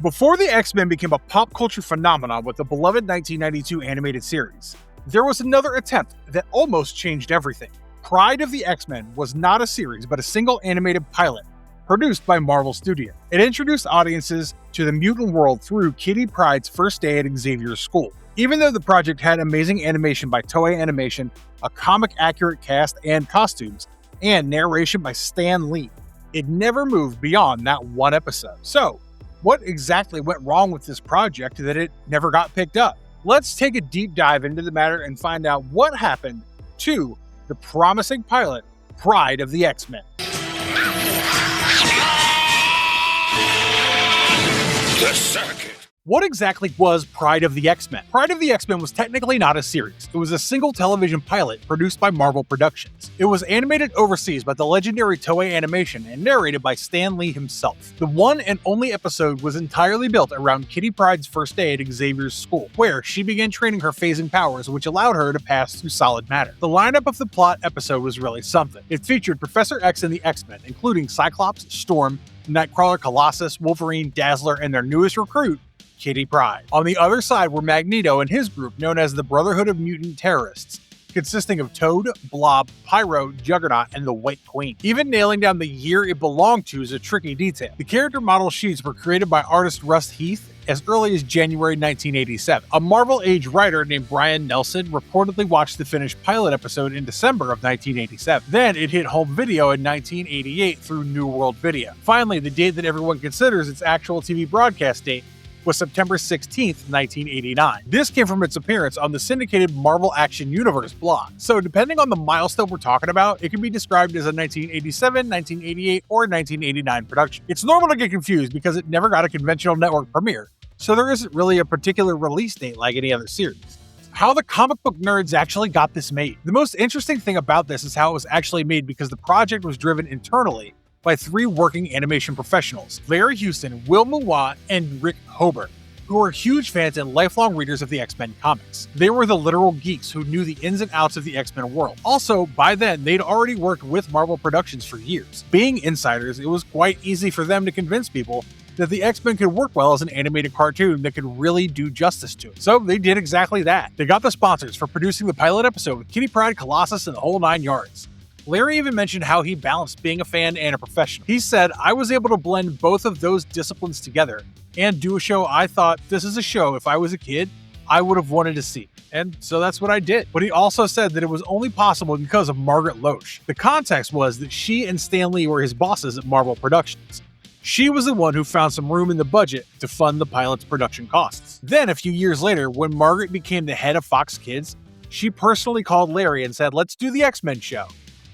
Before the X-Men became a pop culture phenomenon with the beloved 1992 animated series, there was another attempt that almost changed everything. Pryde of the X-Men was not a series but a single animated pilot produced by Marvel Studios. It introduced audiences to the mutant world through Kitty Pryde's first day at Xavier's school. Even though the project had amazing animation by Toei Animation, a comic-accurate cast and costumes, and narration by Stan Lee, it never moved beyond that one episode. So, what exactly went wrong with this project that it never got picked up? Let's take a deep dive into the matter and find out what happened to the promising pilot, Pryde of the X-Men. The circuit. What exactly was Pryde of the X-Men? Pryde of the X-Men was technically not a series. It was a single television pilot produced by Marvel Productions. It was animated overseas by the legendary Toei Animation and narrated by Stan Lee himself. The one and only episode was entirely built around Kitty Pryde's first day at Xavier's school, where she began training her phasing powers, which allowed her to pass through solid matter. The lineup of the plot episode was really something. It featured Professor X and the X-Men, including Cyclops, Storm, Nightcrawler, Colossus, Wolverine, Dazzler, and their newest recruit, Kitty Pryde. On the other side were Magneto and his group, known as the Brotherhood of Mutant Terrorists, consisting of Toad, Blob, Pyro, Juggernaut, and the White Queen. Even nailing down the year it belonged to is a tricky detail. The character model sheets were created by artist Russ Heath as early as January 1987. A Marvel Age writer named Brian Nelson reportedly watched the finished pilot episode in December of 1987. Then it hit home video in 1988 through New World Video. Finally, the date that everyone considers its actual TV broadcast date was September 16th, 1989. This came from its appearance on the syndicated Marvel Action Universe blog. So depending on the milestone we're talking about, it can be described as a 1987, 1988, or 1989 production. It's normal to get confused because it never got a conventional network premiere, so there isn't really a particular release date like any other series. How the comic book nerds actually got this made. The most interesting thing about this is how it was actually made, because the project was driven internally by three working animation professionals, Larry Houston, Will Muwat, and Rick Hobart, who were huge fans and lifelong readers of the X-Men comics. They were the literal geeks who knew the ins and outs of the X-Men world. Also, by then, they'd already worked with Marvel Productions for years. Being insiders, it was quite easy for them to convince people that the X-Men could work well as an animated cartoon that could really do justice to it. So they did exactly that. They got the sponsors for producing the pilot episode with Kitty Pryde, Colossus, and the whole 9 yards. Larry even mentioned how he balanced being a fan and a professional. He said, "I was able to blend both of those disciplines together and do a show I thought, this is a show, if I was a kid, I would have wanted to see." And so that's what I did. But he also said that it was only possible because of Margaret Loesch. The context was that she and Stan Lee were his bosses at Marvel Productions. She was the one who found some room in the budget to fund the pilot's production costs. Then, a few years later, when Margaret became the head of Fox Kids, she personally called Larry and said, "Let's do the X-Men show."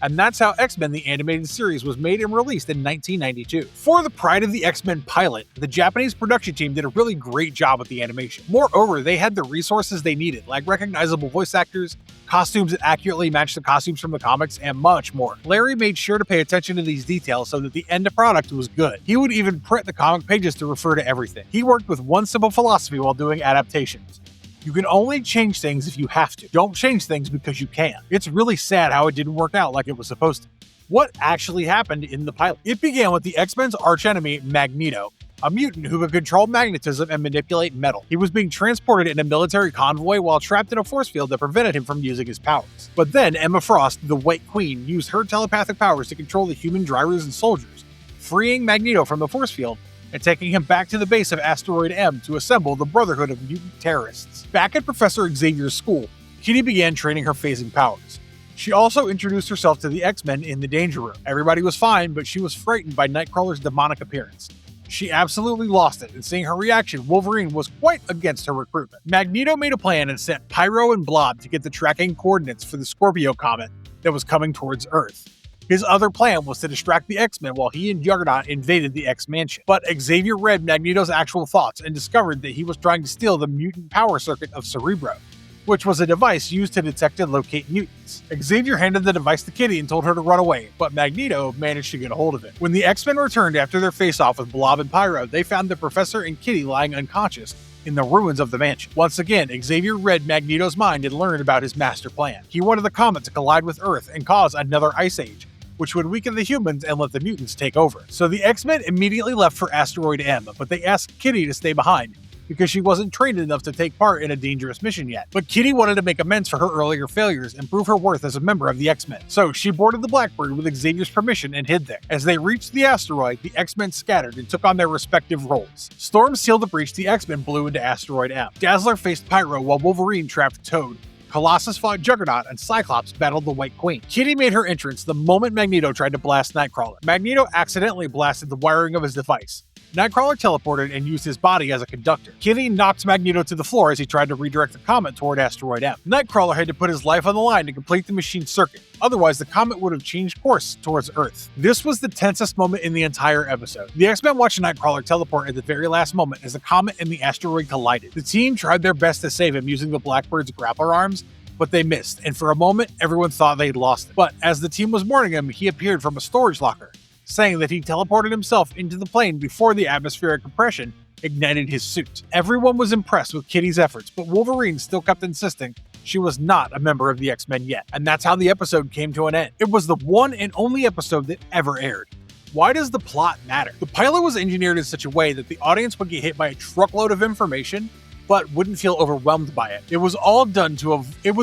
And that's how X-Men the Animated Series was made and released in 1992. For the Pryde of the X-Men pilot, the Japanese production team did a really great job with the animation. Moreover, they had the resources they needed, like recognizable voice actors, costumes that accurately matched the costumes from the comics, and much more. Larry made sure to pay attention to these details so that the end product was good. He would even print the comic pages to refer to everything. He worked with one simple philosophy while doing adaptations: you can only change things if you have to. Don't change things because you can. It's really sad how it didn't work out like it was supposed to. What actually happened in the pilot? It began with the X-Men's archenemy, Magneto, a mutant who could control magnetism and manipulate metal. He was being transported in a military convoy while trapped in a force field that prevented him from using his powers. But then Emma Frost, the White Queen, used her telepathic powers to control the human drivers and soldiers, freeing Magneto from the force field and taking him back to the base of Asteroid M to assemble the Brotherhood of Mutant Terrorists. Back at Professor Xavier's school, Kitty began training her phasing powers. She also introduced herself to the X-Men in the Danger Room. Everybody was fine, but she was frightened by Nightcrawler's demonic appearance. She absolutely lost it, and seeing her reaction, Wolverine was quite against her recruitment. Magneto made a plan and sent Pyro and Blob to get the tracking coordinates for the Scorpio comet that was coming towards Earth. His other plan was to distract the X-Men while he and Juggernaut invaded the X-Mansion. But Xavier read Magneto's actual thoughts and discovered that he was trying to steal the mutant power circuit of Cerebro, which was a device used to detect and locate mutants. Xavier handed the device to Kitty and told her to run away, but Magneto managed to get a hold of it. When the X-Men returned after their face-off with Blob and Pyro, they found the Professor and Kitty lying unconscious in the ruins of the mansion. Once again, Xavier read Magneto's mind and learned about his master plan. He wanted the comet to collide with Earth and cause another ice age, which would weaken the humans and let the mutants take over. So the X-Men immediately left for Asteroid M, but they asked Kitty to stay behind, because she wasn't trained enough to take part in a dangerous mission yet. But Kitty wanted to make amends for her earlier failures and prove her worth as a member of the X-Men. So she boarded the Blackbird with Xavier's permission and hid there. As they reached the asteroid, the X-Men scattered and took on their respective roles. Storm sealed the breach, the X-Men blew into Asteroid M. Dazzler faced Pyro while Wolverine trapped Toad. Colossus fought Juggernaut, and Cyclops battled the White Queen. Kitty made her entrance the moment Magneto tried to blast Nightcrawler. Magneto accidentally blasted the wiring of his device. Nightcrawler teleported and used his body as a conductor. Kitty knocked Magneto to the floor as he tried to redirect the comet toward Asteroid M. Nightcrawler had to put his life on the line to complete the machine's circuit, otherwise the comet would have changed course towards Earth. This was the tensest moment in the entire episode. The X-Men watched Nightcrawler teleport at the very last moment as the comet and the asteroid collided. The team tried their best to save him using the Blackbird's grappler arms, but they missed, and for a moment, everyone thought they'd lost him. But as the team was mourning him, he appeared from a storage locker, saying that he teleported himself into the plane before the atmospheric compression ignited his suit. Everyone was impressed with Kitty's efforts, but Wolverine still kept insisting she was not a member of the X-Men yet. And that's how the episode came to an end. It was the one and only episode that ever aired. Why does the plot matter? The pilot was engineered in such a way that the audience would get hit by a truckload of information, but wouldn't feel overwhelmed by it. It was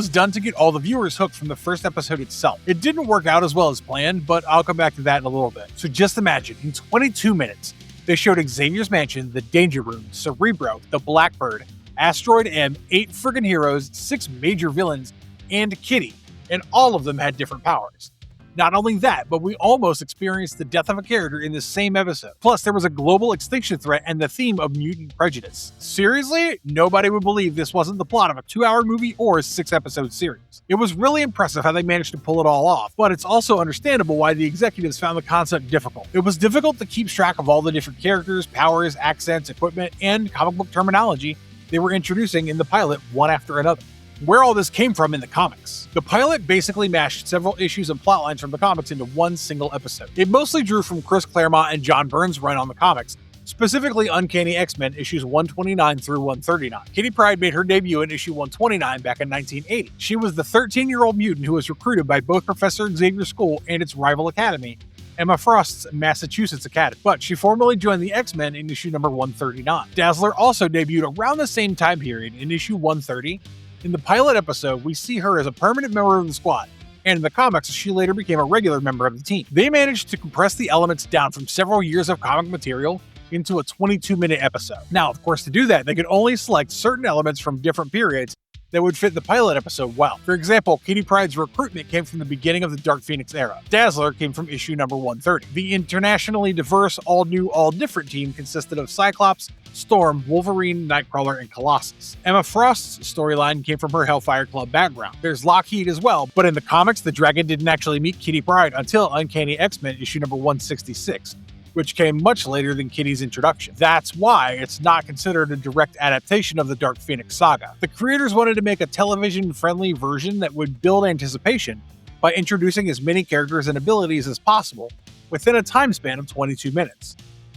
done to get all the viewers hooked from the first episode itself. It didn't work out as well as planned, but I'll come back to that in a little bit. So just imagine, in 22 minutes, they showed Xavier's mansion, the Danger Room, Cerebro, the Blackbird, Asteroid M, 8 friggin' heroes, 6 major villains, and Kitty, and all of them had different powers. Not only that, but we almost experienced the death of a character in the same episode. Plus, there was a global extinction threat and the theme of mutant prejudice. Seriously? Nobody would believe this wasn't the plot of a 2-hour movie or a 6-episode series. It was really impressive how they managed to pull it all off, but it's also understandable why the executives found the concept difficult. It was difficult to keep track of all the different characters, powers, accents, equipment, and comic book terminology they were introducing in the pilot one after another. Where all this came from in the comics. The pilot basically mashed several issues and plotlines from the comics into one single episode. It mostly drew from Chris Claremont and John Byrne's run on the comics, specifically Uncanny X-Men issues 129 through 139. Kitty Pryde made her debut in issue 129 back in 1980. She was the 13-year-old mutant who was recruited by both Professor Xavier School and its rival academy, Emma Frost's Massachusetts Academy, but she formally joined the X-Men in issue number 139. Dazzler also debuted around the same time period in issue 130. In the pilot episode, we see her as a permanent member of the squad, and in the comics, she later became a regular member of the team. They managed to compress the elements down from several years of comic material into a 22-minute episode. Now, of course, to do that, they could only select certain elements from different periods that would fit the pilot episode well. For example, Kitty Pryde's recruitment came from the beginning of the Dark Phoenix era. Dazzler came from issue number 130. The internationally diverse, all-new, all-different team consisted of Cyclops, Storm, Wolverine, Nightcrawler, and Colossus. Emma Frost's storyline came from her Hellfire Club background. There's Lockheed as well, but in the comics, the Dragon didn't actually meet Kitty Pryde until Uncanny X-Men issue number 166. Which came much later than Kitty's introduction. That's why it's not considered a direct adaptation of the Dark Phoenix saga. The creators wanted to make a television-friendly version that would build anticipation by introducing as many characters and abilities as possible within a time span of 22 minutes.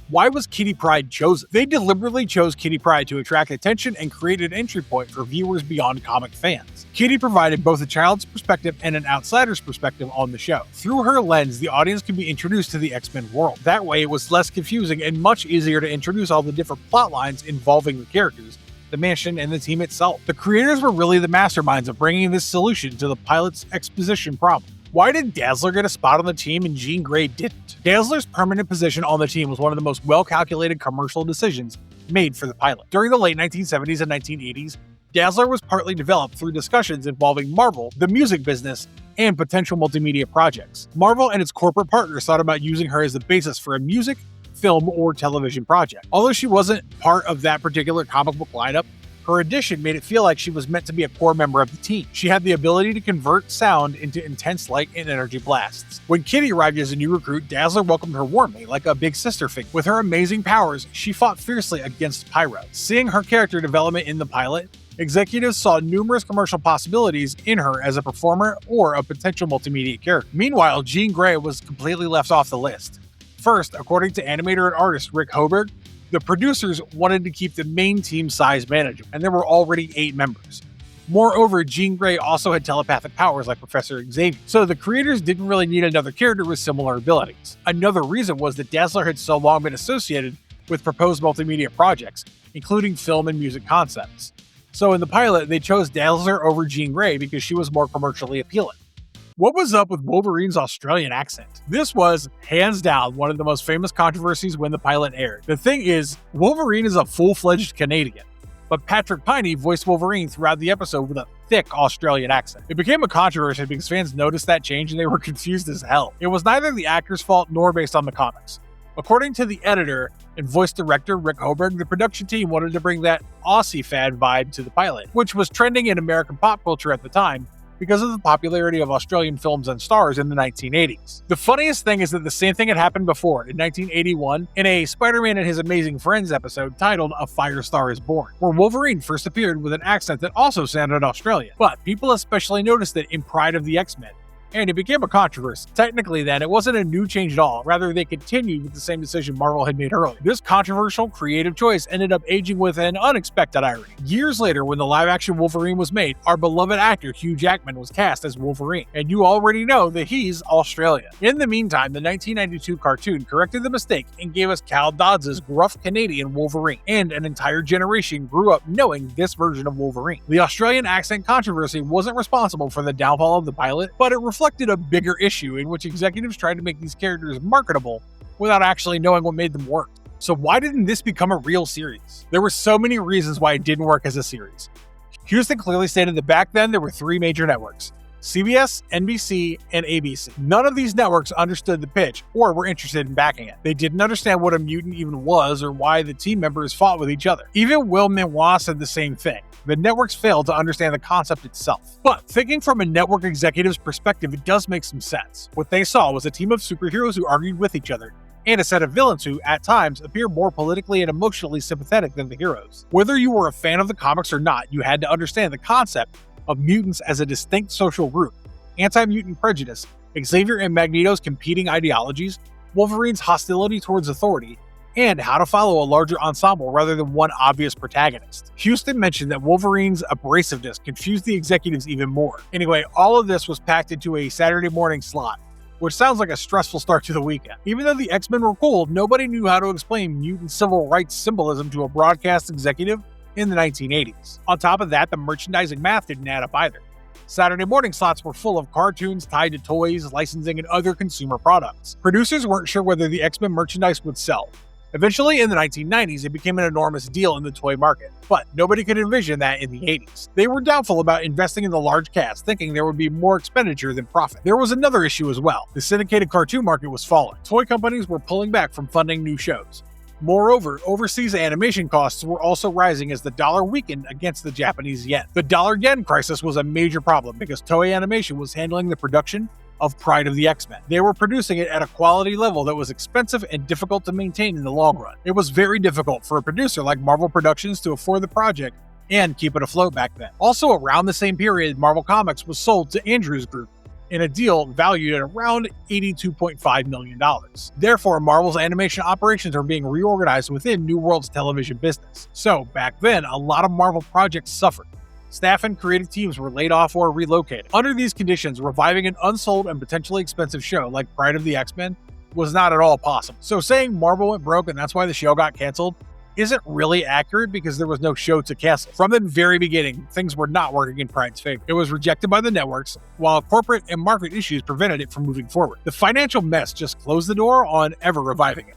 Why was Kitty Pryde chosen? They deliberately chose Kitty Pryde to attract attention and create an entry point for viewers beyond comic fans. Kitty provided both a child's perspective and an outsider's perspective on the show. Through her lens, the audience could be introduced to the X-Men world. That way, it was less confusing and much easier to introduce all the different plot lines involving the characters, the mansion, and the team itself. The creators were really the masterminds of bringing this solution to the pilot's exposition problem. Why did Dazzler get a spot on the team and Jean Grey didn't? Dazzler's permanent position on the team was one of the most well-calculated commercial decisions made for the pilot. During the late 1970s and 1980s, Dazzler was partly developed through discussions involving Marvel, the music business, and potential multimedia projects. Marvel and its corporate partners thought about using her as the basis for a music, film, or television project. Although she wasn't part of that particular comic book lineup, her addition made it feel like she was meant to be a core member of the team. She had the ability to convert sound into intense light and energy blasts. When Kitty arrived as a new recruit, Dazzler welcomed her warmly, like a big sister figure. With her amazing powers, she fought fiercely against Pyro. Seeing her character development in the pilot, executives saw numerous commercial possibilities in her as a performer or a potential multimedia character. Meanwhile, Jean Grey was completely left off the list. First, according to animator and artist Rick Hoberg, the producers wanted to keep the main team size manageable, and there were already 8 members. Moreover, Jean Grey also had telepathic powers like Professor Xavier, so the creators didn't really need another character with similar abilities. Another reason was that Dazzler had so long been associated with proposed multimedia projects, including film and music concepts. So in the pilot, they chose Dazzler over Jean Grey because she was more commercially appealing. What was up with Wolverine's Australian accent? This was, hands down, one of the most famous controversies when the pilot aired. The thing is, Wolverine is a full-fledged Canadian, but Patrick Piney voiced Wolverine throughout the episode with a thick Australian accent. It became a controversy because fans noticed that change and they were confused as hell. It was neither the actor's fault nor based on the comics. According to the editor and voice director Rick Hoberg, the production team wanted to bring that Aussie fan vibe to the pilot, which was trending in American pop culture at the time, because of the popularity of Australian films and stars in the 1980s. The funniest thing is that the same thing had happened before, in 1981, in a Spider-Man and His Amazing Friends episode titled A Firestar is Born, where Wolverine first appeared with an accent that also sounded Australian. But people especially noticed it in Pride of the X-Men, and it became a controversy. Technically then, it wasn't a new change at all, rather they continued with the same decision Marvel had made earlier. This controversial creative choice ended up aging with an unexpected irony. Years later, when the live-action Wolverine was made, our beloved actor Hugh Jackman was cast as Wolverine, and you already know that he's Australian. In the meantime, the 1992 cartoon corrected the mistake and gave us Cal Dodds' gruff Canadian Wolverine, and an entire generation grew up knowing this version of Wolverine. The Australian accent controversy wasn't responsible for the downfall of the pilot, but it reflected a bigger issue in which executives tried to make these characters marketable without actually knowing what made them work. So why didn't this become a real series? There were so many reasons why it didn't work as a series. Houston clearly stated that back then there were 3 major networks: CBS, NBC, and ABC. None of these networks understood the pitch or were interested in backing it. They didn't understand what a mutant even was or why the team members fought with each other. Even Will Minois said the same thing. The networks failed to understand the concept itself. But thinking from a network executive's perspective, it does make some sense. What they saw was a team of superheroes who argued with each other, and a set of villains who, at times, appear more politically and emotionally sympathetic than the heroes. Whether you were a fan of the comics or not, you had to understand the concept of mutants as a distinct social group, anti-mutant prejudice, Xavier and Magneto's competing ideologies, Wolverine's hostility towards authority, and how to follow a larger ensemble rather than one obvious protagonist. Houston mentioned that Wolverine's abrasiveness confused the executives even more. Anyway, all of this was packed into a Saturday morning slot, which sounds like a stressful start to the weekend. Even though the X-Men were cool, nobody knew how to explain mutant civil rights symbolism to a broadcast executive in the 1980s. On top of that, the merchandising math didn't add up either. Saturday morning slots were full of cartoons tied to toys, licensing, and other consumer products. Producers weren't sure whether the X-Men merchandise would sell. Eventually, in the 1990s, it became an enormous deal in the toy market, but nobody could envision that in the 80s. They were doubtful about investing in the large cast, thinking there would be more expenditure than profit. There was another issue as well. The syndicated cartoon market was falling. Toy companies were pulling back from funding new shows. Moreover, overseas animation costs were also rising as the dollar weakened against the Japanese yen. The dollar-yen crisis was a major problem because Toei Animation was handling the production of Pride of the X-Men. They were producing it at a quality level that was expensive and difficult to maintain in the long run. It was very difficult for a producer like Marvel Productions to afford the project and keep it afloat back then. Also around the same period, Marvel Comics was sold to Andrews Group in a deal valued at around $82.5 million. Therefore, Marvel's animation operations are being reorganized within New World's television business. So back then, a lot of Marvel projects suffered. Staff and creative teams were laid off or relocated. Under these conditions, reviving an unsold and potentially expensive show like Pride of the X-Men was not at all possible. So saying Marvel went broke and that's why the show got canceled isn't really accurate because there was no show to cancel. From the very beginning, things were not working in Pride's favor. It was rejected by the networks, while corporate and market issues prevented it from moving forward. The financial mess just closed the door on ever reviving it.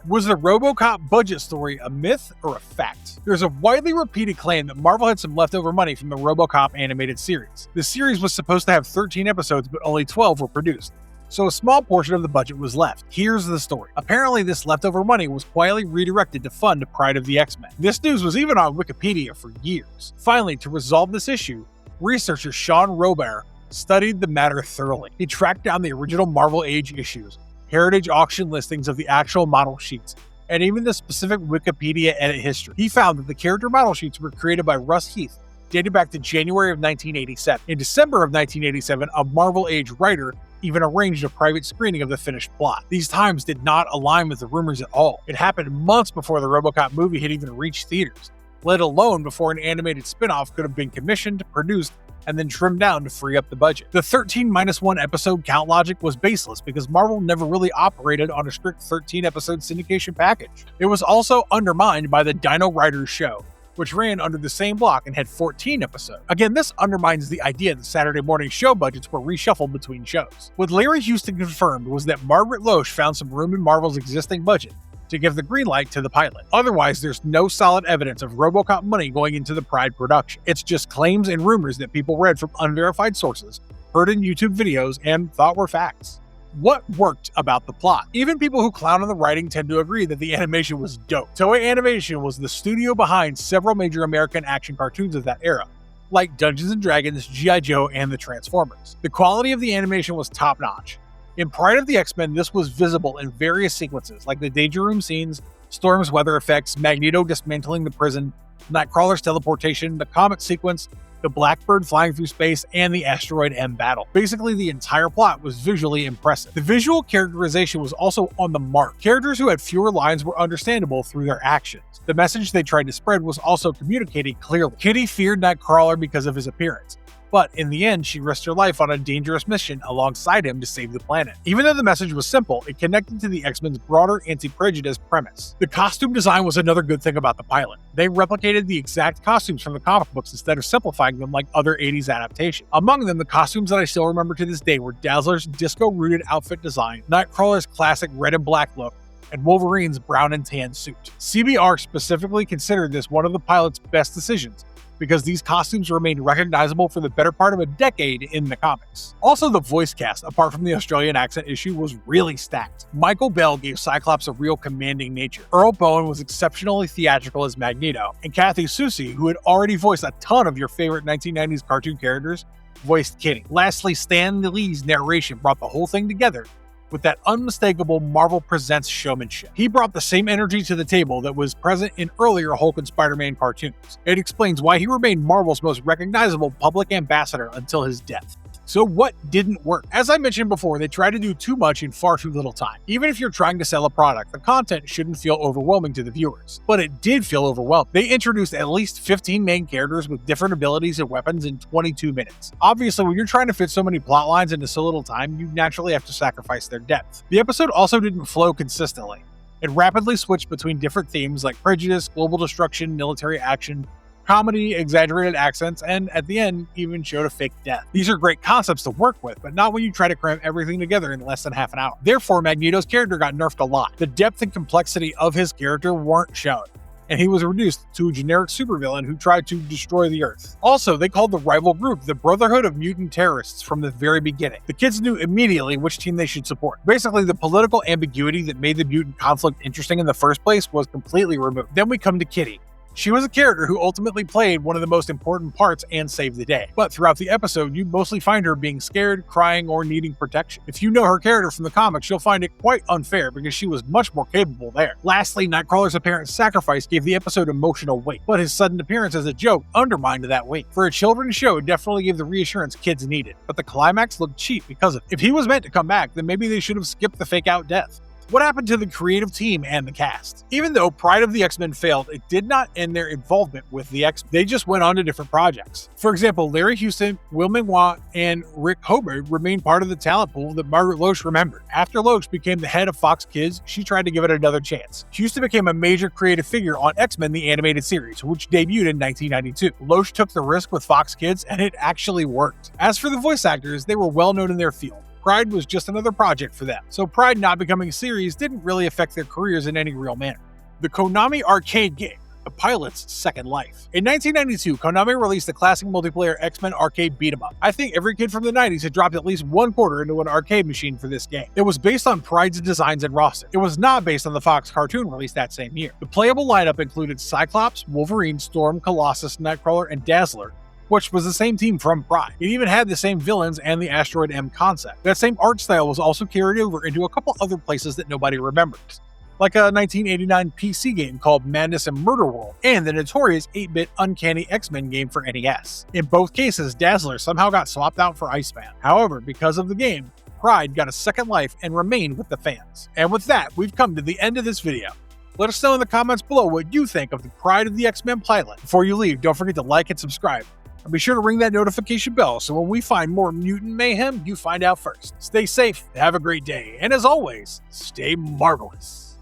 Was the Robocop budget story a myth or a fact? There's a widely repeated claim that Marvel had some leftover money from the Robocop animated series. The series was supposed to have 13 episodes, but only 12 were produced, so a small portion of the budget was left. Here's the story. Apparently, this leftover money was quietly redirected to fund Pride of the X-Men. This news was even on Wikipedia for years. Finally, to resolve this issue, researcher Sean Robert studied the matter thoroughly. He tracked down the original Marvel Age issues, heritage auction listings of the actual model sheets, and even the specific Wikipedia edit history. He found that the character model sheets were created by Russ Heath, dated back to January of 1987. In December of 1987, a Marvel Age writer even arranged a private screening of the finished plot. These times did not align with the rumors at all. It happened months before the Robocop movie had even reached theaters. let alone before an animated spin-off could have been commissioned, produced, and then trimmed down to free up the budget. The 13-1 episode count logic was baseless because Marvel never really operated on a strict 13-episode syndication package. It was also undermined by the Dino Riders show, which ran under the same block and had 14 episodes. Again, this undermines the idea that Saturday morning show budgets were reshuffled between shows. What Larry Houston confirmed was that Margaret Loesch found some room in Marvel's existing budget to give the green light to the pilot. Otherwise, there's no solid evidence of Robocop money going into the Pryde production. It's just claims and rumors that people read from unverified sources, heard in YouTube videos, and thought were facts. What worked about the plot? Even people who clown on the writing tend to agree that the animation was dope. Toei Animation was the studio behind several major American action cartoons of that era, like Dungeons & Dragons, G.I. Joe, and the Transformers. The quality of the animation was top-notch. In Pryde of the X-Men, this was visible in various sequences, like the Danger Room scenes, Storm's weather effects, Magneto dismantling the prison, Nightcrawler's teleportation, the comet sequence, the Blackbird flying through space, and the Asteroid M battle. Basically, the entire plot was visually impressive. The visual characterization was also on the mark. Characters who had fewer lines were understandable through their actions. The message they tried to spread was also communicated clearly. Kitty feared Nightcrawler because of his appearance, but in the end, she risked her life on a dangerous mission alongside him to save the planet. Even though the message was simple, it connected to the X-Men's broader anti-prejudice premise. The costume design was another good thing about the pilot. They replicated the exact costumes from the comic books instead of simplifying them like other 80s adaptations. Among them, the costumes that I still remember to this day were Dazzler's disco-rooted outfit design, Nightcrawler's classic red and black look, and Wolverine's brown and tan suit. CBR specifically considered this one of the pilot's best decisions, because these costumes remained recognizable for the better part of a decade in the comics. Also, the voice cast, apart from the Australian accent issue, was really stacked. Michael Bell gave Cyclops a real commanding nature. Earl Bowen was exceptionally theatrical as Magneto, and Kathy Susie, who had already voiced a ton of your favorite 1990s cartoon characters, voiced Kitty. Lastly, Stan Lee's narration brought the whole thing together with that unmistakable Marvel Presents showmanship. He brought the same energy to the table that was present in earlier Hulk and Spider-Man cartoons. It explains why he remained Marvel's most recognizable public ambassador until his death. So what didn't work? As I mentioned before, they tried to do too much in far too little time. Even if you're trying to sell a product, the content shouldn't feel overwhelming to the viewers. But it did feel overwhelming. They introduced at least 15 main characters with different abilities and weapons in 22 minutes. Obviously, when you're trying to fit so many plot lines into so little time, you naturally have to sacrifice their depth. The episode also didn't flow consistently. It rapidly switched between different themes like prejudice, global destruction, military action, comedy, exaggerated accents, and at the end, even showed a fake death. These are great concepts to work with, but not when you try to cram everything together in less than half an hour. Therefore, Magneto's character got nerfed a lot. The depth and complexity of his character weren't shown, and he was reduced to a generic supervillain who tried to destroy the Earth. Also, they called the rival group the Brotherhood of Mutant Terrorists from the very beginning. The kids knew immediately which team they should support. Basically, the political ambiguity that made the mutant conflict interesting in the first place was completely removed. Then we come to Kitty. She was a character who ultimately played one of the most important parts and saved the day. But throughout the episode, you mostly find her being scared, crying, or needing protection. If you know her character from the comics, you'll find it quite unfair because she was much more capable there. Lastly, Nightcrawler's apparent sacrifice gave the episode emotional weight, but his sudden appearance as a joke undermined that weight. For a children's show, it definitely gave the reassurance kids needed, but the climax looked cheap because of it. If he was meant to come back, then maybe they should have skipped the fake-out death. What happened to the creative team and the cast? Even though Pryde of the X-Men failed, it did not end their involvement with the X-Men. They just went on to different projects. For example, Larry Houston, Will Mingwa, and Rick Hobart remained part of the talent pool that Margaret Loesch remembered. After Loesch became the head of Fox Kids, she tried to give it another chance. Houston became a major creative figure on X-Men the Animated Series, which debuted in 1992. Loesch took the risk with Fox Kids, and it actually worked. As for the voice actors, they were well known in their field. Pryde was just another project for them, so Pryde not becoming a series didn't really affect their careers in any real manner. The Konami arcade game, the pilot's second life. In 1992, Konami released the classic multiplayer X-Men arcade beat-em-up. I think every kid from the 90s had dropped at least one quarter into an arcade machine for this game. It was based on Pryde's designs and roster. It was not based on the Fox cartoon released that same year. The playable lineup included Cyclops, Wolverine, Storm, Colossus, Nightcrawler, and Dazzler, which was the same team from Pryde. It even had the same villains and the Asteroid M concept. That same art style was also carried over into a couple other places that nobody remembers, like a 1989 PC game called Madness and Murder World, and the notorious 8-bit Uncanny X-Men game for NES. In both cases, Dazzler somehow got swapped out for Iceman. However, because of the game, Pryde got a second life and remained with the fans. And with that, we've come to the end of this video. Let us know in the comments below what you think of the Pride of the X-Men pilot. Before you leave, don't forget to like and subscribe. And be sure to ring that notification bell so when we find more mutant mayhem, you find out first. Stay safe, have a great day, and as always, stay marvelous.